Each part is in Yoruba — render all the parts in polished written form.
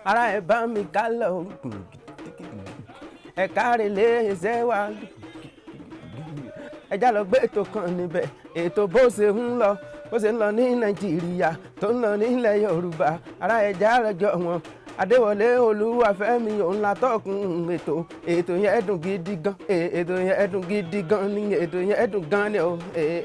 ara ẹ̀ bá mi ká lọ ẹ̀ka rẹ̀ lè ṣẹ́ wa ẹja lọ gbé ètò kan níbẹ̀ ètò bó ṣe ń lọ ní Nàìjíríà tó ń lọ nílẹ̀ Yorùbá ara ẹja rẹjọ wọn Adéwọlé Olúwafẹ́mi òun la tọkùn ètò yẹn dùn gidi gan ètò yẹn dùn gidi gan ni ètò yẹn dùn gan ni o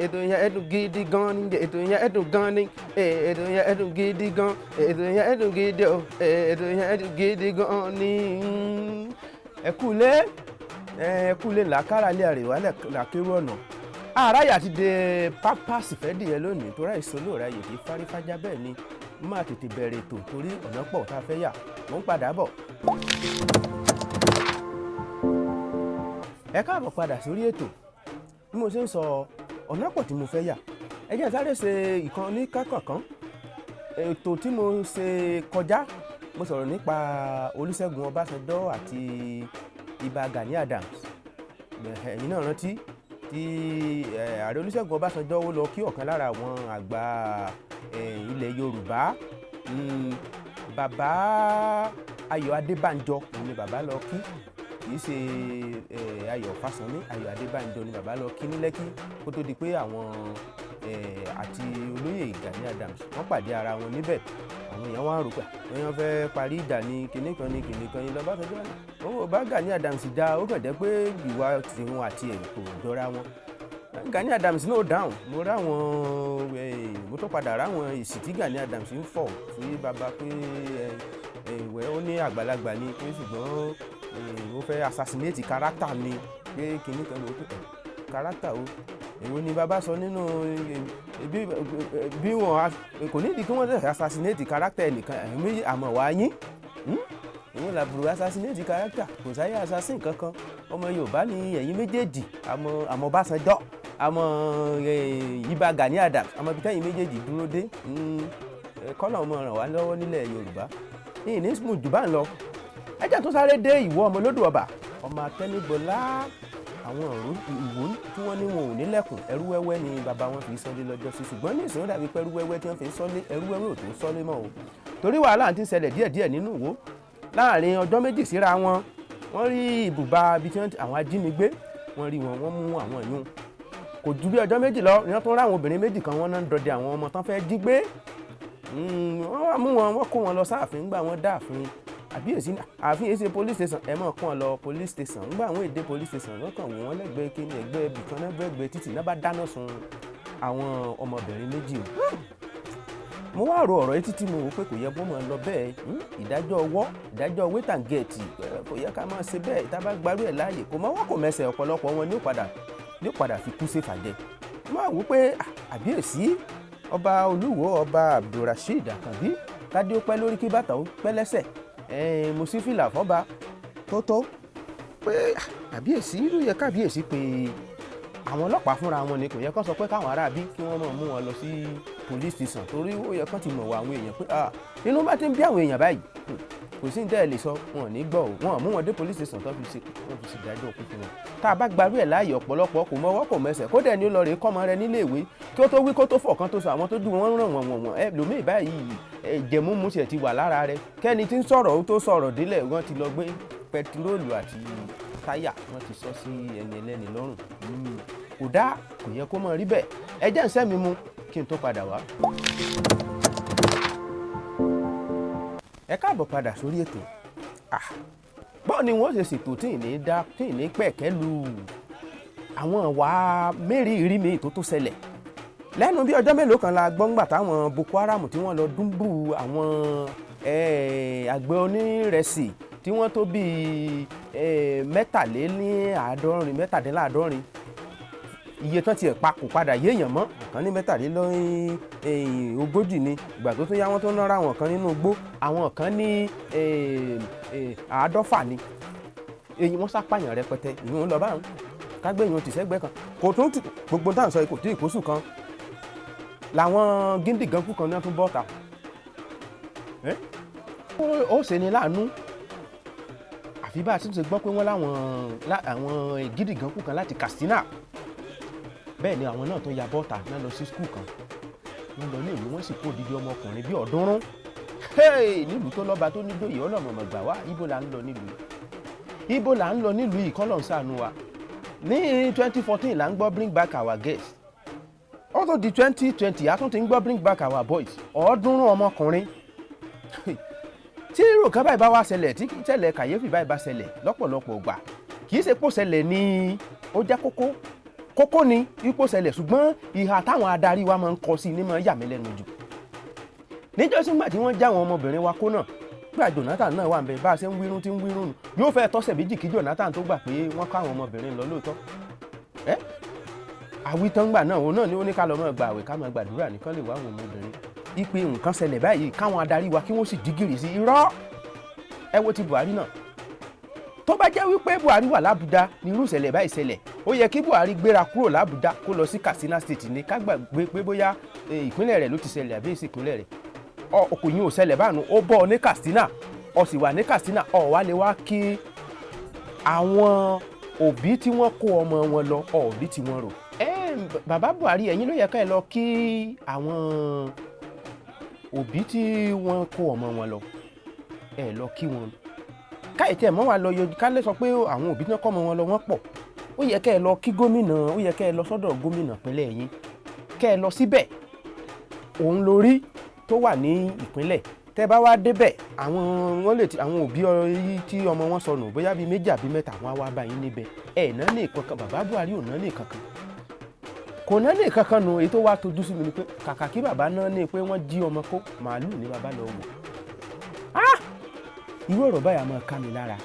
ètò yẹn dùn gidi gan ni ètò yẹn dùn gan ni ètò yẹn dùn gidi gan ètò yẹn dùn gidi o ètò yẹn dùn gidi gan ni. ẹkúlé làkàrà lé àríwá làkérò ọ̀nà àráyà ti dé pápásì fẹ́ dìyẹ lónìí tó ráì sólò ráyè kí fárífájá bẹ́ẹ̀ ni máa tètè bẹ̀rẹ̀ ètò torí ọ̀nà pọ̀ tá a fẹ́ yà mò ń padà bọ̀. ẹ káàbọ̀ padà sórí ètò bí mo ṣe ń sọ ọ̀nà pọ̀ tí mo fẹ́ yà ẹ jẹ́ sáré ṣe ìkan ní kákànkán ètò tí mo ṣe kọjá mo sọ̀rọ̀ nípa Olúṣẹ́gun Ọbásanjọ́ àti Ìbà Gani Adams ẹ̀yin náà rántí tí ààrẹ Olúṣẹ́gun Ọbásanjọ́ ó lọ kí ọ̀kan lára àwọn àgbà ilẹ̀ Yorùbá bàbá Ayọ̀ Adébánjọ ni bàbá lọ kí kì í ṣe Ayọ̀ Fásánmi Ayọ̀ Adébánjọ ni bàbá lọ kí ní Lẹ́kí kó tó di pé àwọn àti olóyè Gani Adams wọ́n pàdé ara wọn níbẹ̀ àwọn èèyàn wá rò pé wọ́n fẹ́ parí ìjà ní kinní kan ní lọ́bàṣẹ́jọ́ ó bá Gani Adams já ó kàn jẹ́ pé ìwà tiwọn àti ẹ̀ kò jọra wọn Gani Adams náà dáhùn mo tó padà ráwọn èsì tí Gani Adams ń fọ̀ sí bàbá pé ìwẹ̀ ó ní àgbàlagbà ni pé ṣùgbọ́n ó fẹ́ assassinate character ni pé kinní kan ló pé character o èwo ni bàbá sọ nínú bí wọn kò nídìí kí wọ́n lè assassinate character ẹnìkan àmọ́ wàá yín ìyẹn làbùrù assassinate character kò sáyé assassin kankan ọmọ Yorùbá ni ẹ̀yin méjèèjì àmọ́ Ọbásanjọ́ àmọ́ Ìbà Gani Adams àmọ́ ibi tẹ́yìn méjèèjì dúró dé kọ́nà ọmọ ràn wá lọ́wọ́ nílẹ̀ Yorùbá ní ìnísùmù jù bá ń lọ ẹjẹ́ tó sáré dé Ìwó ọmọ Olódù Ọba ọmọ Atẹ́nigbọlá àwọn ìwò tí wọ́n ní wọn ò nílẹ̀kùn ẹrú wẹ́wẹ́ ni bàbá wọn fi sọ́lé lọ́jọ́ sí ṣùgbọ́n ní ìsìn ó dàbí pé ẹrú wẹ́wẹ́ tí wọ́n fi sọ́lé ẹrú wẹ́wẹ́ ò tó sọ́lé mọ́ o torí wàhálà ti ń ṣẹlẹ̀ díẹ̀díẹ̀ nínú Ìwó láàrin ọjọ́ méjì síra wọn wọ́n rí ibùba ibi tí àwọn ajínigbé wọ́n rí wọn wọ́n mú àwọn ìyún kò ju bí ọjọ́ méjì lọ ni wọ́n tún ráwọn obìnrin méjì kan wọ́n náà ń dọdẹ àwọn ọmọ tán fẹ́ jí gbé wọ́n wá mú wọn wọ́n kó wọn lọ sáàfin gbà wọ́n dáàfin àbíyèsí ààfin yìí ṣe police station ẹ mọ̀ kún ọ lọ police station ńgbà àwọn èdè police station wọ́n kàn wọ́n lẹ́gbẹ̀ẹ́ kíní ẹgbẹ́ ibì kan lẹ́gbẹ̀ẹ́ títì náà bá dáná sun àwọn ọmọbìnrin méjì o mo wá rò ọ̀rọ̀ yìí títí mo wò pé kò yẹ bó máa lọ bẹ́ẹ̀ ìdájọ́ wait and get kò yẹ ká máa ṣe bẹ́ẹ̀ tá a bá gbarú ẹ̀ láàyè kò mọ́wọ́ kò mẹsẹ̀ ọ̀pọ̀lọpọ̀ wọn ní ó padà fi kú ṣèfàjẹ́ máa wò pé àbíyèsí ọba Olúwo ọba Abdulrasheed Àkànbí kádé ó pẹ́ lórí kí bàtà ó pẹ́ lẹ́sẹ̀ mo sì fìlà fọ́ba tó pé àbíyèsí ló yẹ kábíyèsí pé àwọn ọlọ́pàá fúnra wọn ni kò yẹ kó sọ pé káwọn aráabí kí wọ́n máa mú wọn lọ sí police station torí ó yẹ kó ti mọ̀ wá àwọn èèyàn pé inú bá ti ń bí àwọn èèyàn báyìí kò sí ní tẹ́ ẹ lè sọ wọn ò ní gbọ́ o wọn mú wọn dé police station tó fi ṣe ìdájọ́ òkú fún wọn tá a bá gbarú ẹ̀ láàyè ọ̀pọ̀lọpọ̀ kò mọ́wọ́ kò mẹsẹ̀ kó dẹ̀ ní ó lọ rèé kọ́mọ rẹ nílé ìwé kí ó tó wí kó tó fọ̀ kan tó sọ àwọn tó dùn wọ́n ràn wọ̀n ẹ lómìn báyìí ẹ̀jẹ̀múmu tiẹ̀ ti wà lára rẹ kẹ́ni tí ń sọ̀rọ̀ ó tó sọ̀rọ̀ délẹ̀ wọ́n ti lọ gbé pẹtiróòlù àti táyà wọ́n ti sọ sí ẹni ẹlẹ́ni lọ́rùn kò dá kò yẹ kó mọ̀ rí bẹ́ẹ̀ ẹ jẹ́ ǹsẹ́ mi mu kí n tó padà wá. ẹ káàbọ̀ padà sórí ètò bọ́ọ̀ ni wọ́n ṣe ṣètò tí ì ní pẹ̀kẹ́ lu àwọn ìwà mẹ́rìírí mi tó ṣẹlẹ̀ lẹ́nu bí ọjọ́ mélòó kan la gbọ́ ńgbà táwọn Boko Haram tí wọ́n lọ dúnbù àwọn àgbẹ̀ onírẹsì tí wọ́n tó bíi mẹ́tàdínláàádọ́rin iye tán tiẹ̀ pa kò padà yéèyàn mọ́ ọ̀kan ní mẹ́tàlélógójì ni ìgbà tó tún yá wọn tó nára àwọn kan nínú igbó àwọn kan ní 150 ni èyí wọ́n sápàyàn rẹpẹtẹ ìyún lọ báwọn kágbé ìyún tìṣẹ́gbẹ́ kan kò tún gbogbo táwọn sọ kò tí ìkóṣù kan làwọn gíndìgánkù kan náà tún bọ́ta ó ṣe ni láàánú àfi bá a ti ṣe gbọ́ pé wọ́n láwọn gíndìgánkù kan láti Katsina bẹ́ẹ̀ ni àwọn náà tó ya bọ́ta náà lọ sí skul kan wọ́n lọ ní ìlú wọ́n sì kó odidi ọmọkùnrin bíi 300 nílùú tó lọ́ba tó nídòyè ọlọ́mọ̀mọ̀ gbà wá ibo là ń lọ nílùú yìí kọ́lọ̀ ń ṣàánú wa. Ní 2014 là ń gbọ́ bring back our girls, ọ̀tọ̀ di 2020 a tún ti ń gbọ́ bring back our boys. 300 ọmọkùnrin tí irú kan báyìí bá wá ṣẹlẹ̀, tí ìṣẹ̀lẹ̀ kàyéfì báyìí bá ṣẹlẹ̀ lọ́pọ̀lọpọ̀ ìgbà, kì í ṣe pò ṣẹlẹ̀ ní ó jẹ́ kókó ni ipò ṣẹlẹ̀, ṣùgbọ́n ìhà táwọn adarí wa máa ń kọ sí ní máa yà mí lẹ́nu jù. Níjọ́sí nígbà tí wọ́n já àwọn ọmọbìnrin wa kó náà, gbà Jonathan náà wà ń bẹ, bá a ṣe ń wírun tí ń wírun nù, yóò fẹ́ tọ́sẹ̀ méjì kí Jonathan tó gbà pé wọ́n ká àwọn ọmọbìnrin lọ lóòótọ́. Àwítọ́ngbà náà òun náà ni ó ní ká lọ máa gba àwẹ̀ ká máa gbàdúrà nìkan lè wá àwọn ọmọbìnrin. Ipe nǹkan ṣẹlẹ̀ báyìí káwọn adarí wa kí wọ́n sì dígìrì sí irọ́. Ẹ wo ti Buhari náà. Tó bá jẹ́ wípé Buhari wà l'Ábùjá ní irú ìṣẹ̀lẹ̀ báyìí ṣẹlẹ̀, ó yẹ kí Buhari gbéra kúrò l'Ábùjá kó lọ sí Katsina State ní ká gbàgbé pé bóyá ìpínlẹ̀ rẹ̀ ló ti ṣẹlẹ̀ àbí èsì ìpínlẹ̀ rẹ̀. Kò yín ò ṣẹlẹ̀ báànú, ó bọ́ ní Katsina, ó sì wà ní Katsina, ó wá lè wá kí àwọn òbí tí wọ́n kó ọmọ wọn lọ, òbí tí wọ́n rò. Bàbá Buhari, ẹ̀yin ló yẹ ká ẹ lọ kí àwọn òbí tí wọ́n kó ọmọ wọn lọ, ẹ lọ kí wọn. Káyì tẹ̀ mọ́ wa lọ yọjú ká lè sọ pé àwọn òbí tí wọ́n kọ́ ọmọ wọn lọ wọ́n pọ̀. Ó yẹ ká ẹ lọ kí gómìnà, ó yẹ ká ẹ lọ sọ́dọ̀ gómìnà ìpínlẹ̀ yín, ká ẹ lọ síbẹ̀. Òun lórí tó wà ní ìpínlẹ̀, tẹ́ bá wá débẹ̀, àwọn òbí tí ọmọ wọn sọnù bóyá bíi 2 àbí 3 wọn á wá bá yín níbẹ̀. Náà ní kankan, bàbá Buhari ò náà ní kankan, kò náà ní kankan nù. Èyí tó wá tojú sí mi ni pé kàkà kí bàbá náà ní pé wọ́n jí ọmọ kó, màálù ní bàbá lọ wò. Irú ọ̀rọ̀ báyà máa ká mi lára.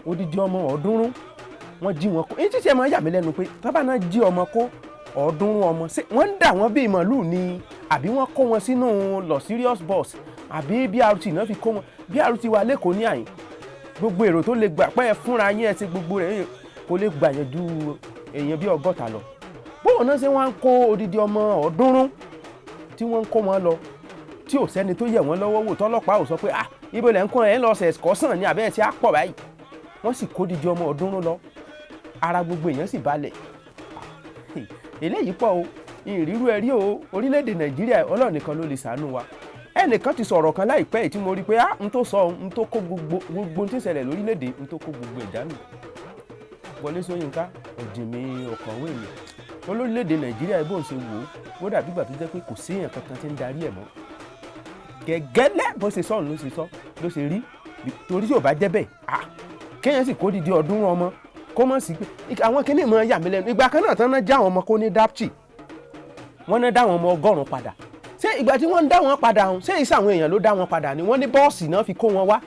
Odidi ọmọ 300 wọ́n jí wọn kó. Èyí tí ṣe máa yà mí lẹ́nu pé bàbá náà jí ọmọ kó 300 ọmọ, ṣé wọ́n ń dà wọ́n bíi màálù ni àbí wọ́n kó wọn sínú luxurious bus àbí BRT náà fi kó wọn. BRT wà lẹ́kọ̀ọ́ ní àyín, gbogbo èrò tó lè gbà pẹ́ fúnra yín ẹ ti gbogbo rẹ̀ kò lè gbà yẹn ju èèyàn bí 100 lọ. Bóun náà ṣe wọ́n ń kó odidi ọmọ 300 tí wọ́n ń kó wọn lọ, tí ò sẹ́ni tó yẹ̀ wọ́n lọ́wọ́ wò, tọ́lọ́pàá ò sọ pé ibo lẹ́ ń kó ẹ̀ ń lọ ṣẹ̀ṣkọ́sàn ní abẹ́ ẹ̀ tí á pọ̀ báyìí. Wọ́n sì kó odidi ọmọ 300 lọ, ara gbogbo èèyàn sì balẹ̀. Eléyìí pọ̀ o, ìrírú ẹ̀rí o, orílẹ̀-èdè Nàìjíríà Ọlọ́run nìkan ló lè ṣàánú wa. Ẹnìkan ti sọ̀rọ̀ kan láìpẹ́ yìí tí mo rí pé n tó sọ n tó kó gbogbo tí ń ṣẹlẹ̀ lórílẹ̀-èdè n tó kó gbogbo ìdánù. Wọlé Ṣóyínká ọ̀jìnmí ọ̀kọ̀wé mi, olórílẹ̀-èdè Nàìjíríà bó ń ṣe wò ó dàbí ìgbà tó jẹ́ pé kò sí èèyàn kankan tí ń darí ẹ̀ mọ́. Gẹ́gẹ́lẹ́ bó ṣe sọ ló ṣe rí, torí tí ò bá jẹ́ bẹ́ẹ̀ kéèyàn sì kó didi 300 ọmọ kó mọ̀ sí pé àwọn kìíní mọ̀ yà mí lẹ́nu. Ìgbà kan náà tán náà já àwọn ọmọ kó ní Dapchi, wọ́n náà dá àwọn ọmọ 100 padà. Ṣé ìgbà tí wọ́n ń dá wọn padà hàn, ṣé ìṣe àwọn èèyàn ló dá wọn padà ni? Wọ́n ní bọ́ọ̀sì náà fi kó wọn wá.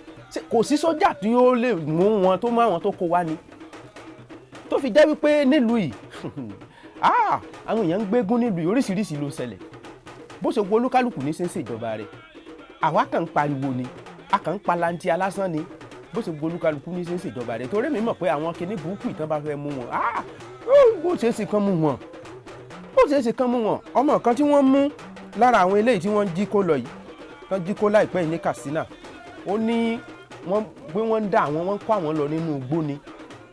Kò sí sójà tí ó lè mú wọn tó mú àwọn tó kó wá ni. Tó fi jẹ́ wípé nílùú yìí àwọn èèyàn ń gbégún nílùú yìí, oríṣiríṣi ló ṣẹlẹ̀. Bó ṣe wo olúkálùkù ní ṣe ń ṣèjọba rẹ̀, àwa kàn ń pariwo ni, a kàn ń palanti alásán ni. Bó ṣe wo olúkálùkù ní ṣe ń ṣèjọba rẹ̀, torí mi mọ̀ pé àwọn kinní burúkú ìtàn bá fẹ́ mú wọn, bó ṣe é ṣe kán mú wọn. Ọmọ kan tí wọ́n mú lára àwọn eléyìí tí wọ́n jí kó lọ yìí, wọ́n jí kó láìpẹ́ yìí ní Katsina, ó ní wọ́n ń dá àwọn, wọ́n ń kó àwọn lọ nínú igbó ni,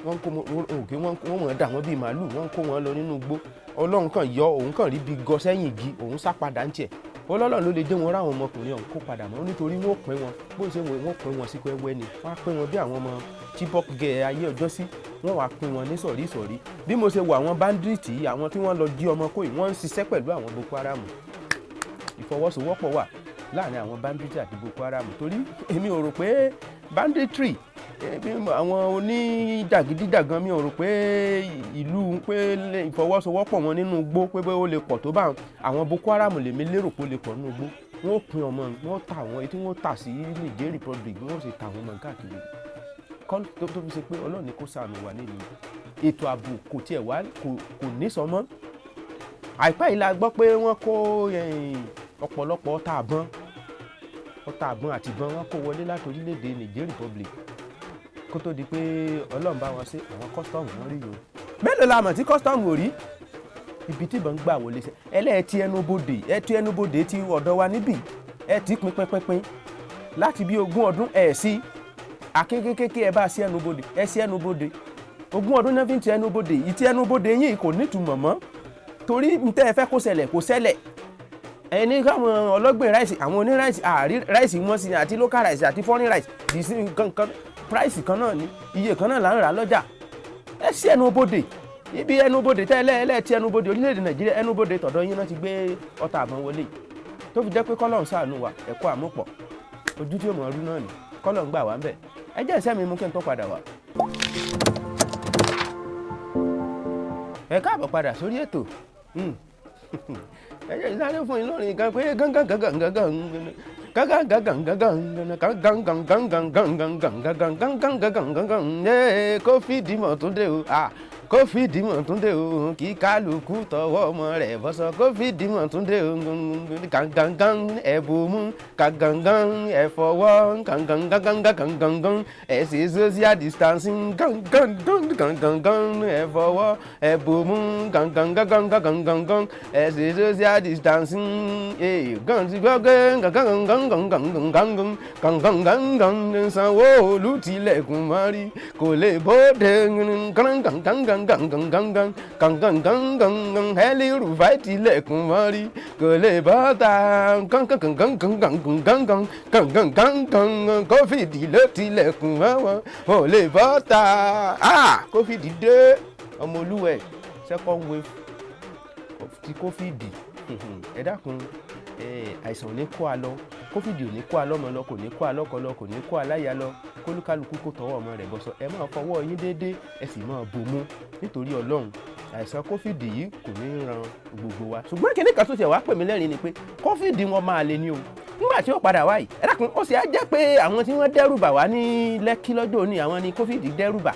wọ́n dà wọ́n bíi màálù, wọ́n ń kó wọn lọ nínú igbó. Ọlọ́run kàn yọ òun kàn rí bí gọ sẹ́yìn igi, òun sá padà ń tiẹ̀. Ọlọ́run ló lè dé wọn ráwọn ọmọkùnrin ọ̀hún kó padà mọ́, nítorí wọ́n pín wọn bó ṣe wọ́n pín wọn sí wẹ́wẹ́ ni. Wọ́n á pín wọn bí àwọn ọmọ Chibok gẹ̀ ayé ọjọ́ sí, wọ́n wá pín wọn ní sọ̀rí. Bí mo ṣe wo àwọn bandits yìí, àwọn tí wọ́n lọ jí ọmọ kó yìí, wọ́n ń ṣiṣẹ́ pẹ̀lú àwọn Boko Haram. Ìfọwọ́sowọ́pọ̀ wà láàrin àwọn bandits àti Boko Haram, torí èmi ò rò pé banditry àwọn oníjàgídíjàgan, mi ò rò pé ìlú pé ìfọwọ́sowọ́pọ̀ wọn nínú igbó pé ó lè pọ̀ tó bá àwọn Boko Haram lèmi lérò pé ó lè pọ̀ nínú igbó. Wọ́n pín ọmọ, wọ́n tà wọ́n, tí wọ́n tà sí Niger Republic, wọ́n sì tà wọ́n mọ́ káàkiri. Tó fi ṣe pé Ọlọ́run ní kó ṣàánú wa nílùú. Ètò ààbò kò tiẹ̀ wá kò ní sọmọ́. Àìpẹ́ yìí la gbọ́ pé wọ́n kó ọ̀pọ̀lọpọ̀ ọta àbọn àti ìbọn wọn kó wọlé láti orílẹ̀-èdè Niger Republic kó tó di pé Ọlọ́run bá wọn ṣe àwọn kọ́sítọ́ọ̀mù wọn rí yòó. Mélòó la mọ̀ tí kọ́sítọ́ọ̀mù ò rí? Ibi tí ìbọn gbà wọlé ṣe ẹlẹ́ẹ̀tì ẹnubodè ti ọ̀dọ̀ wa níbí ẹ ti pín láti bí 20 ọdún ẹ̀ sí akékékéké ẹ bá sí ẹnubodè ẹ sí ẹnubodè 20 ọdún náà fi ń ti ẹnubodè ìtì ẹnubodè yìí kò nítumọ̀ mọ́, torí ntẹ́ ẹ fẹ́ kó ṣẹlẹ̀ kó ṣẹlẹ̀. ẹni káwọn ọlọ́gbìn ráìsì àwọn oní ráìsì àárí ráìsì wọn sí àti local ráìsì àti foreign ráìsì dì sí nǹkan price kan náà ní iye kan náà là ń rà lọ́jà ẹ sí ẹnubodè ibi ẹnubodè tẹ́lẹ̀ ẹlẹ́ẹ̀tì ẹnubodè orílẹ̀-èdè Nàìjíríà ẹnubodè tọ̀dọ̀ yín náà ti gbé ọta àbọ̀n wọlé tó fi jẹ́ pé kọ́lọ̀ ń ṣàánú wa ẹ̀kọ́ àmúpọ̀ ojú tí ó mọ̀ ọdún náà ni kọ́lọ̀ ń gbà wá ń bẹ̀ ẹ jẹ́ ìṣẹ́ mi mú kí n tó padà wá. ẹ káàbọ̀ padà sórí ètò ẹ jẹ́ ìsáré fún yín lórin kan pé Koffi Dimo tún dé o Koffi Dimo tún dé o kí kálukú tọwọ́ ọmọ rẹ̀ bọ́sọ̀ Koffi Dimo tún dé o gangan ẹ̀bùmú gangan ẹ̀fọwọ́ gangan ẹ̀sìn social distancing gangan ẹ̀fọwọ́ ẹ̀bùmú gangan ẹ̀sìn social distancing gangan Sanwó-Olú tilẹ̀kùn mọ́rí kò lè bóde gangan El-Rufai tilẹ̀kùn mọ́rí kò lè bọ́ta gangan Koffi ló tilẹ̀kùn mọ́wọ́ kò lè bọ́ta. Koffi dé ọmọ olúwẹ̀ second wave ti Koffi ẹ dákun àìsàn ò ní kó a lọ Koffi ò ní kó a lọ́mọ lọ kò ní kó a lọ́kọ lọ kò ní kó a láya lọ kólúkálukú kó tọwọ́ ọmọ rẹ̀ bọ́sọ ẹ máa fọwọ́ yín déédéé ẹ sì máa bomú nítorí Ọlọ́run àìsàn Koffi yìí kò ní ran gbogbo wa ṣùgbọ́n kíní kan tó ṣe wàá pè mí lẹ́rìn ni pé Koffi wọn máa lè ní o nígbà tí ó padà wáyìí ẹ dákun ó sì á jẹ́ pé àwọn tí wọ́n dẹ́rùbà wá ní Lẹ́kí lọ́jọ́ òní àwọn ni Koffi dẹ́rùbà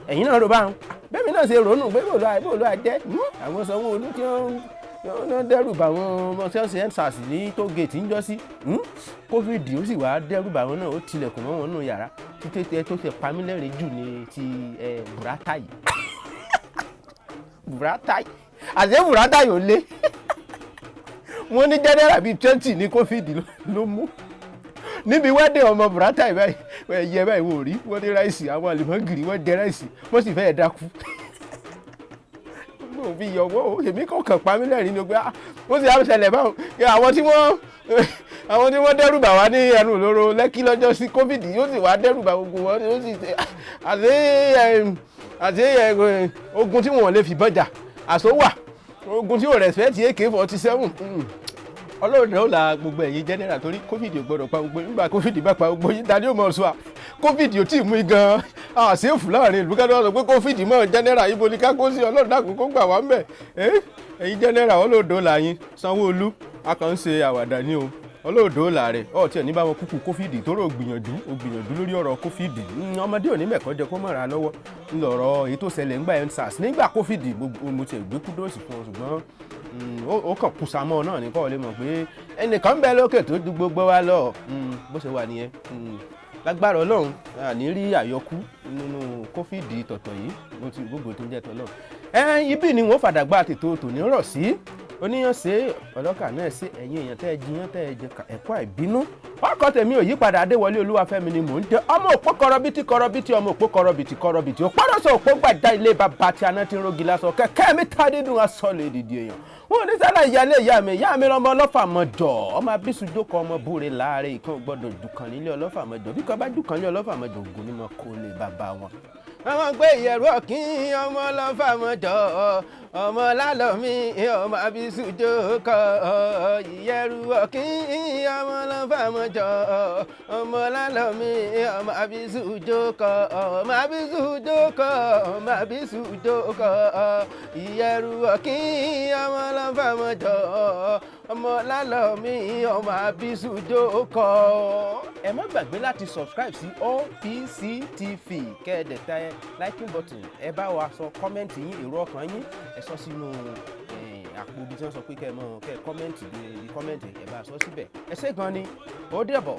ẹ̀yin náà rò báwọn bẹ́ẹ̀ mi náà ṣe ròónù pé bòlú àjẹ́ àwọn Sanwó-Olú tí wọ́n dẹ́rùbà wọn ọmọ tí wọ́n ṣe ẹ́ńsàs ní tó géètì ń jọ sí Koffi ó sì wá dẹ́rùbà wọn náà ó tilẹ̀kùn mọ́ wọn nù yàrá títí tó ṣe pamílẹ̀rìn jù ní ti Buratai àti Buratai ò lé wọ́n ní jẹ́nẹ́rà bíi 20 ní Koffi ló mú níbi wẹ́dẹ̀ ọmọ Buratai báyìí ẹ̀yẹ báyìí wò rí wọ́n ní ráìsì àwọn àlùmọ́gìrì wọ́n jẹ ráìsì wọ́n sì fẹ́ẹ̀ dákú mo fi yọ̀wọ́ èmi kò kàn pa mí lẹ́rìn ní pé wọ́n sì á ṣẹlẹ̀ báwọn àwọn tí wọ́n dẹ́rùbà wá ní ẹnu olóró Lẹ́kí lọ́jọ́ sí Koffi yóò sì wá dẹ́rùbà gbogbo wọn yóò sì àti ogun tí wọ́n lè fi bọ́jà àsówà ogun tí ò rẹ̀spẹ̀tì AK-47 Ọlọ́run náà la gbogbo ẹ̀yin jẹ́nẹ́rà torí Koffi ò gbọ́dọ̀ pa gbogbo nígbà Koffi bá pa gbogbo yín dání ó mọ̀ ọ́ sọ Koffi ò tí ì mú gan àṣẹ́fù láàrin ìlú kẹ́tọ́ sọ pé Koffi mọ̀ jẹ́nẹ́rà ibo ni ká kó sí Ọlọ́run dákun kó gbà wá ń bẹ̀ ẹ̀yin jẹ́nẹ́rà Ọlọ́dọ̀ là yín Sanwó-Olú a kàn ń ṣe àwàdà ní o Ọlọ́dọ̀ là rẹ̀ tí ẹ̀ ní bá wọn kúkú Koffi tó rò gbìyànjú lórí ọ̀rọ̀ Koffi ọmọdé ò ní mẹ̀kọ́ jẹ kó mọ̀ra lọ́wọ́ ńlọrọ̀ èyí tó ṣẹlẹ̀ ńgbà ẹ́ńsàs nígbà Koffi mo ti gbé kúdóòsì fún ọ ṣùgbọ́n ó kàn kú samọ́ náà ní kọ́ ọ lè mọ̀ pé ẹnìkan ń bẹ lókè tó ju gbogbo wa lọ bó ṣe wà nìyẹn lágbára Ọlọ́run àní rí àyọkú nínú Koffi tọ̀tọ̀ yìí mo ti gbogbo tó ń jẹ́ tọ́lọ́run ibi ni wọ́n fàdàgbà tètò tòní rọ̀ sí oníyàn ṣe ọlọ́kà náà ṣe ẹ̀yin èèyàn tẹ́ ẹ jiyàn tẹ́ ẹ jẹ ẹ̀kọ́ àìbínú ọkọ̀ tèmi ò yípadà Adéwọlé Olúwafẹ́mi ni mò ń jẹ́ ọmọ òpó kọrọbìtì ọmọ òpó kọrọbìtì òpárọ̀sọ òpó gbàdá ilé bàbá tí aná ti ń rogi lásán kẹ̀kẹ́ mi tá dídùn aṣọ lè dìde èèyàn wọn ò ní sálà ìyálé ìyá mi lọmọ ọlọ́fà mọ́jọ ọmọ abísùjókòó ọmọ búre láàárẹ̀ ìkan gbọ́dọ̀ dùkàn nílé ọlọ́fà mọ́jọ bí kan bá dùkàn nílé ọlọ́fà mọ́jọ ògùn ni mo kó lè bàbá wọn. àwọn gbé ìyẹ̀rù ọ̀kín ọmọ ọlọ́fà mọ́jọ ọmọ lálọ́mí ọmọ abísùjókòó ìyẹ̀rù ọ̀kín ọmọ ọlọ́fà mọ́jọ ọmọ lálọ́mí ọmọ abísùjókòó ọmọ abísùjókòó ìyẹ̀rù ọ̀kín ọmọ ọlọ́fà mọ́jọ ọmọ lálọ́mí ọmọ abísùjókòó. ẹ má gbàgbé láti subscribe sí OPC TV kẹ́ẹ̀dẹ̀tẹ̀ liking button ẹ bá wa sọ kọ́mẹ́ǹtì yín èrò ọkàn yín ẹ sọ sínú àpò ibi tí wọ́n sọ pé kẹ́ ẹ kọ́mẹ́ǹtì ẹ bá sọ síbẹ̀ ẹ ṣé gan ni ó dẹ̀bọ̀.